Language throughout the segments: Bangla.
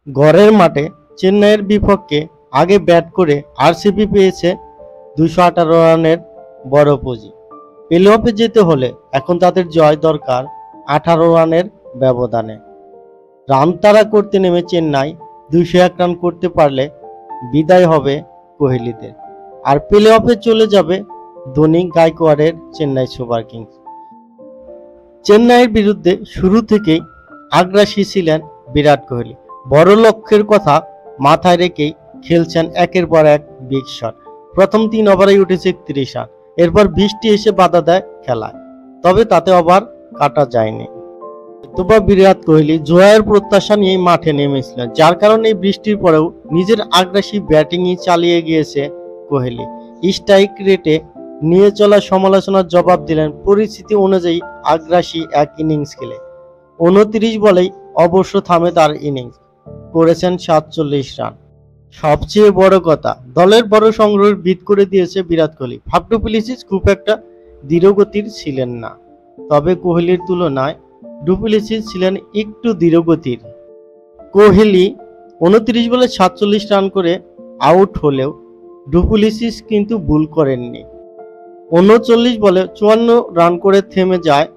ঘরের মাঠে চেন্নাইয়ের বিপক্ষে আগে ব্যাট করে আরসিবি পেয়েছে 218 রানের বড় পুঁজি। প্লে অফে যেতে হলে এখন তাদের জয় দরকার 18 রানের ব্যবধানে। রান তাড়া করতে নেমে চেন্নাই 201 রান করতে পারলে বিদায় হবে কোহলিদের, আর প্লে অফে চলে যাবে ধোনি গায়কোয়াড়ের চেন্নাই সুপার কিংস। চেন্নাইয়ের বিরুদ্ধে শুরু থেকেই আগ্রাসী ছিলেন বিরাট কোহলি। বড় লক্ষ্যের কথা মাথায় রেখেই খেলছেন একের পর এক বিগ শট। প্রথম 3 ওভারেই উঠেছে 31 রান, এরপর বৃষ্টি এসে বাধা দেয় খেলায়, তবে তাতে ওভার কাটা যায়নি। তবে বিরাট কোহলি জয়ের প্রত্যাশা নিয়ে মাঠে নেমেছিলেন, যার কারণে বৃষ্টির পরেও নিজের আগ্রাসী ব্যাটিংই চালিয়ে গিয়েছে কোহলি। স্ট্রাইক রেটে নিয়ে চলা সমালোচনার জবাব দিলেন পরিস্থিতি অনুযায়ী আগ্রাসী এক ইনিংস খেলে। 29 বলেই অবশ্য থামে তার ইনিংস, করেছেন 47 রান। সবচেয়ে বড় কথা, দলের বড় সংগ্রহের ভিত করে দিয়েছে Virat Kohli. Faf du Plessis খুব একটা ধীরগতির ছিলেন না, তবে কোহলির তুলনায় ডু প্লেসিস ছিলেন একটু ধীরগতির। কোহলি 29 বলে 47 রান করে আউট হলেও ডু প্লেসিস কিন্তু ভুল করেননি। 39 বলে 54 রান করে থেমে যায়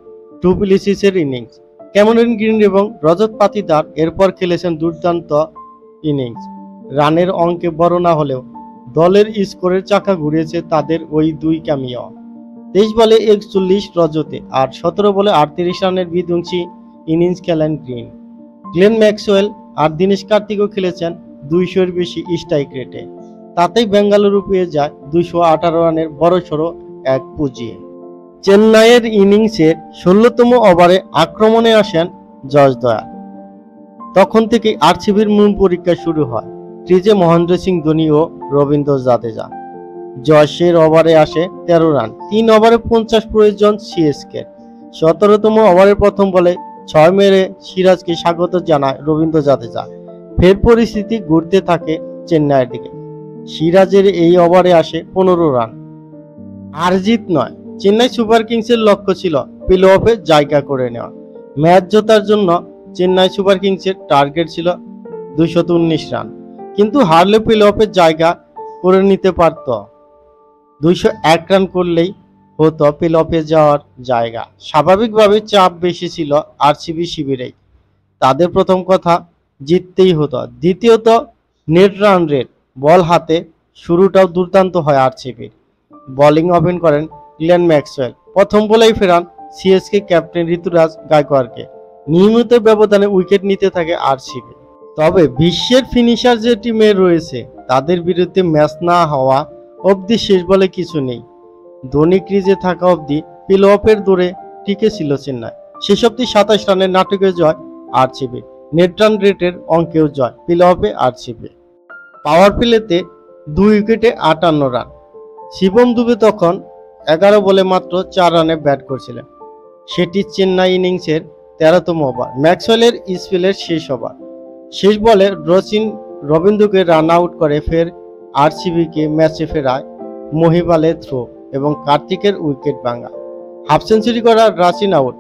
ডু প্লেসিসের ইনিংস। ক্যামেরন গ্রিন এবং রজত পাতিদার এরপর খেলেছেন দুর্দান্ত ইনিংস। রানের অঙ্কে বড় না হলেও দলের স্কোরের চাকা ঘুরিয়েছে তাদের ওই দুই ক্যামিও। 23 বলে 41 রজতে আর 17 বলে 38 রানের বিধ্বংসী ইনিংস খেলেন গ্রিন। গ্লেন ম্যাক্সওয়েল আর দীনেশ কার্তিকও খেলেছেন 200-এর বেশি স্ট্রাইক রেটে। তাতেই বেঙ্গালুরু পেয়ে যায় 218 রানের বড়সড় এক পুঁজি। চেন্নাইয়ের ইনিংসের 16তম ওভারে আক্রমণে আসেন জসদয়া। তখন থেকে আরসিবির মূল পরীক্ষা শুরু হয়। ক্রিজে মহেন্দ্র সিং ধোনি ও রবীন্দ্র জাদেজা। জশের ওভারে আসে 13 রান, 3 ওভারে 50 প্রয়োজন সিএসকে। 17তম ওভারের প্রথম বলে 6 মেরে সিরাজকে স্বাগত জানায় রবীন্দ্র জাদেজা। ফের পরিস্থিতি ঘুরতে থাকে চেন্নাইয়ের দিকে। সিরাজের এই ওভারে আসে 15 রান। আর জিত নয়, চেন্নাই সুপার কিংসের লক্ষ্য ছিল প্লে অফে জায়গা করে নেওয়া। ম্যাচ জেতার জন্য চেন্নাই সুপার কিংসের টার্গেট ছিল 219 রান, কিন্তু হারলে প্লে অফে জায়গা করে নিতে পারত। 201 রান করলেই হতো প্লে অফে যাওয়ার জায়গা। স্বাভাবিকভাবে চাপ বেশি ছিল আরসিবি শিবিরেই। তাদের প্রথম কথা জিততেই হতো। দ্বিতীয়ত নেট রান রেট, বল হাতে শুরুটাও দুর্দান্ত হয় আরসিবির। বোলিং ওপেন করেন গ্লেন ম্যাক্সওয়েল, প্রথম বলেই ফেরান সিএসকে ক্যাপ্টেন ঋতুরাজ গায়কোয়াড়কে। নিয়মিত ব্যবধানে উইকেট নিতে থাকে আরসিবি। তবে বিশ্বের ফিনিশার যে টিমে রয়েছে তাদের বিরুদ্ধে ম্যাচ না হওয়া অবধি শেষ বলে কিছু নেই। ধোনি ক্রিজে থাকা অবধি প্লে অফের দৌড়ে টিকে ছিল চেন্নাই। শেষ অবধি 27 রানের নাটকে জয় আরসিবি। নেট রান রেটের অঙ্কেও জয় প্লে অফে আরসিবি। পাওয়ার প্লেতে 2 উইকেটে 58 রান। শিবম দুবে তখন 11 বলে মাত্র 4 রানে ব্যাট করছিলেন। সেটি চেন্নাই ইনিংসের 13তম ওভার, ম্যাক্সওয়েলের স্পেলের শেষ ওভার। শেষ বলে রচিন রবীন্দ্রকে রান আউট করে ফের আরসিবিকে ম্যাচে ফেরায় মহিবালের থ্রো এবং কার্তিকের উইকেট ভাঙা। হাফ সেঞ্চুরি করা রাচিন আউট।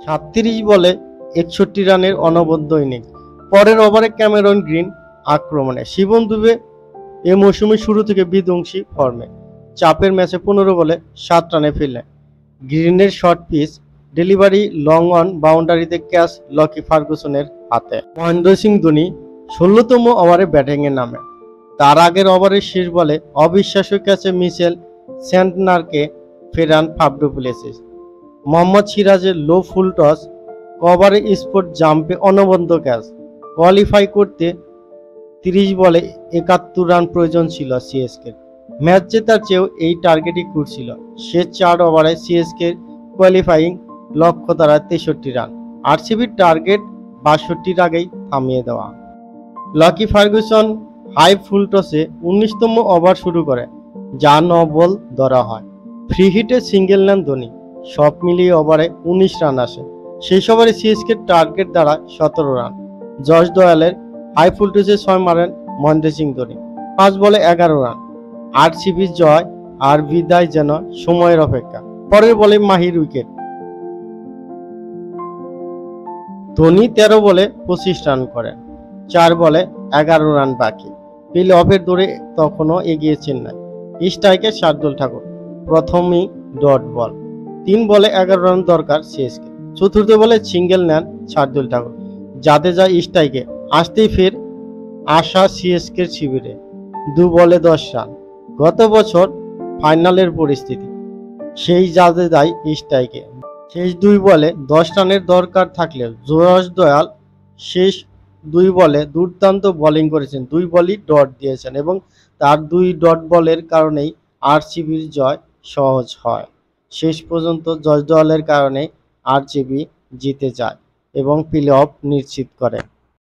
37 বলে 61 রানের অনবদ্য ইনিংস। পরের ওভারে ক্যামেরন গ্রিন আক্রমণে। শিবম দুবে এ মৌসুমে শুরু থেকে বিধ্বংসী ফর্মে। চাপের ম্যাচে 15 বলে 7 রানে ফিরলেন। গ্রিনের short pitch delivery long on বাউন্ডারিতে ক্যাচ লকি ফার্গুসনের হাতে। মহেন্দ্র সিং ধোনি 16তম ওভারে ব্যাটিংয়ে নামে। তার আগের ওভারের শেষ বলে অবিশ্বাস্য ক্যাচে মিচেল স্যান্টনারকে ফেরান ফাফ ডু প্লেসিস। মোহাম্মদ সিরাজের লো ফুল টস কভারে স্পট জাম্পে অনবদ্য ক্যাচ। কোয়ালিফাই করতে 30 বলে 71 রান প্রয়োজন ছিল সিএসকে। ম্যাচ জেতার চেয়েও এই টার্গেটই ঘুরছিল। শেষ 4 ওভারে সিএসকে কোয়ালিফাইং লক্ষ্য দ্বারা 63 রান। আরসিবির টার্গেট 62 আগেই থামিয়ে দেওয়া। লকি ফার্গুসন হাই ফুল টসে 19তম ওভার শুরু করে, যা 9 বল ধরা হয়। ফ্রি হিটে সিঙ্গেল নেন ধোনি। সব মিলিয়ে ওভারে 19 রান আসে। শেষ ওভারে সিএসকে টার্গেট দ্বারা 17 রান। জশ দয়ালের হাই ফুল টসে 6 মারেন মহেন্দ্র সিং ধোনি। 5 বলে 11 রান। আরসিবির জয় আর বিদায় যেন সময়ের অপেক্ষা। পরের বলে মাহির উইকেট। ধোনি 13 বলে 25 রান করেন। 4 বলে 11 রান বাকি। প্লে অফের দৌড়ে তখনও এগিয়ে চেন্নাই। স্ট্রাইকে শার্দুল ঠাকুর, প্রথমেই ডট বল। 3 বলে 11 রান দরকার সিএসকে। চতুর্থ বলে সিঙ্গেল নেন শার্দুল ঠাকুর। জাদেজা স্ট্রাইকে আসতেই ফের আশা সিএসকের শিবিরে। 2 বলে 10 রান। গত বছর ফাইনালের পরিস্থিতি, সেই জাদেজাই স্ট্রাইকে। শেষ 2 বলে 10 রানের দরকার থাকলেও জয়স দয়াল শেষ 2 বলে দুর্দান্ত বোলিং করেছেন। 2 বলই ডট দিয়েছেন এবং তার 2 ডট বলের কারণেই আরসিবির জয় সহজ হয়। শেষ পর্যন্ত জয়স দয়ালের কারণে আরসিবি জিতে যায় এবং প্লে অফ নিশ্চিত করে।